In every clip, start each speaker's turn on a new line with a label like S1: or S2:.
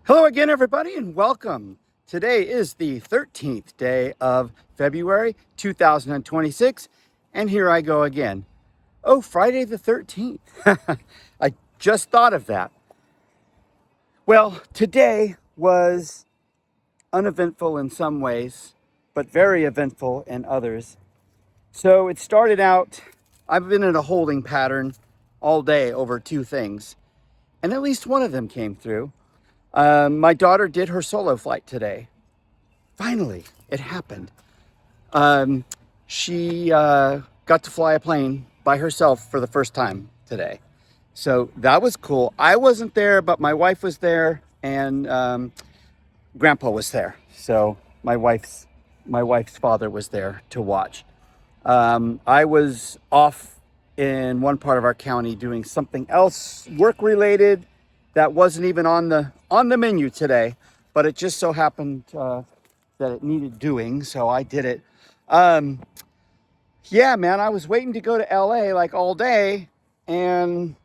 S1: Hello again, everybody, and welcome. Today is the 13th day of February 2026, and here I go again. Oh, Friday the 13th. I just thought of that. Well, today was uneventful in some ways, but very eventful in others. So it started out, I've been in a holding pattern all day over two things, and at least one of them came through. My daughter did her solo flight today. Finally, it happened. She got to fly a plane by herself for the first time today. So that was cool. I wasn't there, but my wife was there, and Grandpa was there. So my wife's father was there to watch. I was off in one part of our county doing something else work related that wasn't even on the menu today, but it just so happened that it needed doing, so I did it. Yeah, man, I was waiting to go to LA like all day, and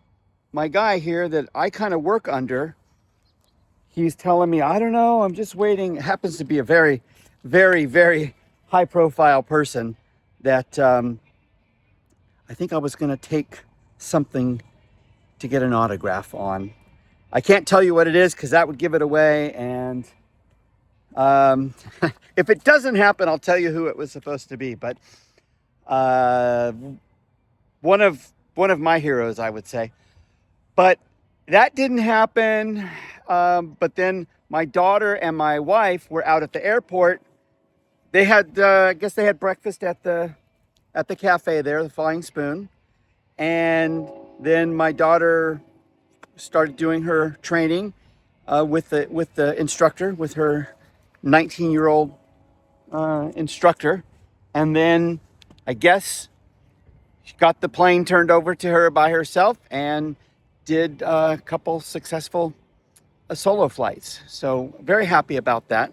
S1: my guy here that I kind of work under, he's telling me, I don't know, I'm just waiting. It happens to be a very, very, very high profile person that I think I was going to take something to get an autograph on. I can't tell you what it is because that would give it away. And if it doesn't happen, I'll tell you who it was supposed to be. But one of my heroes, I would say. But that didn't happen. But then my daughter and my wife were out at the airport. They had, I guess they had breakfast at the cafe there, the Flying Spoon. And then my daughter started doing her training with the instructor, with her 19-year-old instructor. And then I guess she got the plane turned over to her by herself and did a couple successful solo flights. So very happy about that.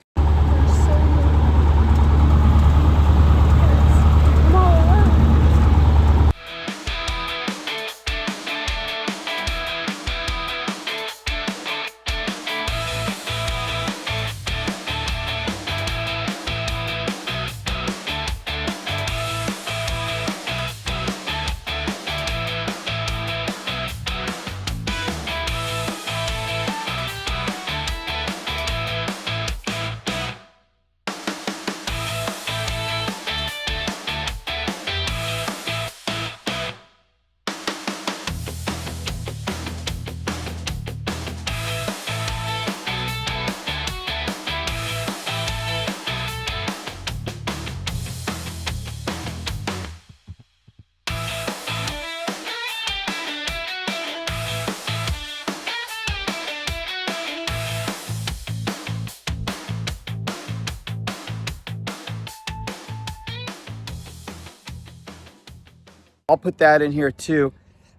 S1: I'll put that in here too.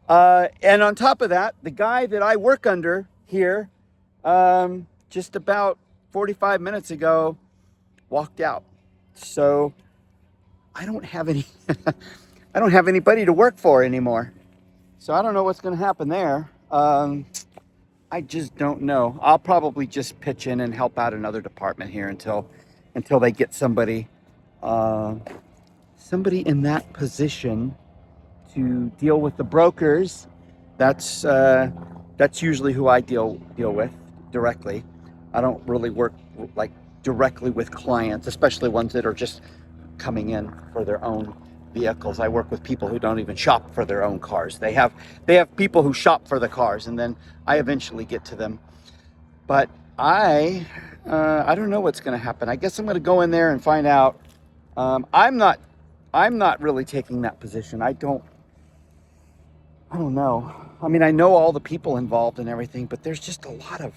S1: And on top of that, the guy that I work under here, just about 45 minutes ago, walked out. So I don't have any, I don't have anybody to work for anymore. So I don't know what's going to happen there. I just don't know. I'll probably just pitch in and help out another department here until they get somebody in that position to deal with the brokers. That's usually who I deal with directly. I don't really work like directly with clients, especially ones that are just coming in for their own vehicles. I work with people who don't even shop for their own cars. They have people who shop for the cars, and then I eventually get to them. But I don't know what's going to happen. I guess I'm going to go in there and find out. I'm not really taking that position. I don't know. I mean, I know all the people involved and everything, but there's just a lot of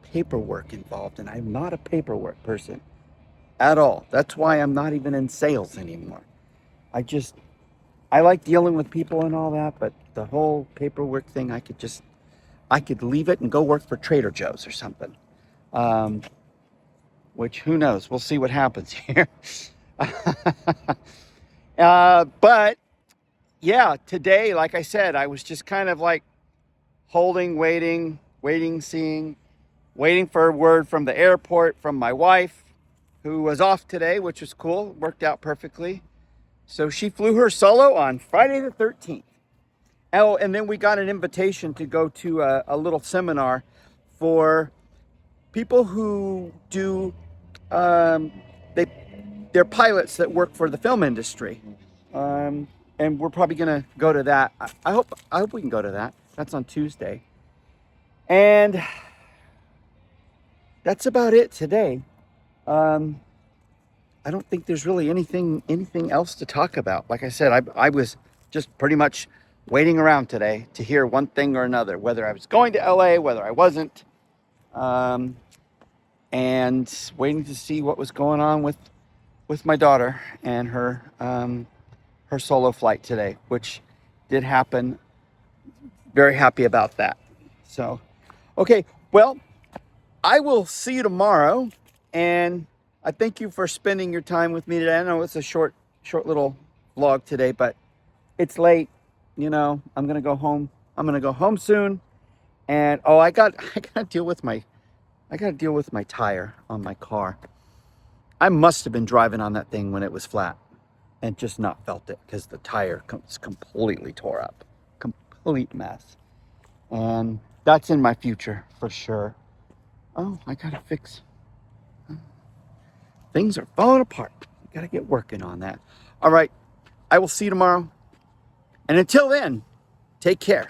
S1: paperwork involved, and I'm not a paperwork person at all. That's why I'm not even in sales anymore. I like dealing with people and all that, but the whole paperwork thing, I could leave it and go work for Trader Joe's or something. Which, who knows? We'll see what happens here. But yeah, today, like I said, I was just kind of like holding, waiting waiting for a word from the airport from my wife, who was off today, which was cool. Worked out perfectly. So she flew her solo on Friday the 13th. Oh, and then we got an invitation to go to a little seminar for people who do, um, they're pilots that work for the film industry. And we're probably going to go to that. I hope we can go to that. That's on Tuesday. And that's about it today. I don't think there's really anything else to talk about. Like I said, I was just pretty much waiting around today to hear one thing or another, whether I was going to LA, whether I wasn't, and waiting to see what was going on with my daughter and her solo flight today, which did happen. Very happy about that. So, okay, well, I will see you tomorrow, and I thank you for spending your time with me today. I know it's a short little vlog today, but it's late. You know, I'm gonna go home. I'm gonna go home soon, and I gotta deal with my tire on my car. I must have been driving on that thing when it was flat, and just not felt it because the tire is completely tore up, complete mess, and that's in my future for sure. Oh, I gotta fix. Things are falling apart. I gotta get working on that. All right, I will see you tomorrow. And until then, take care.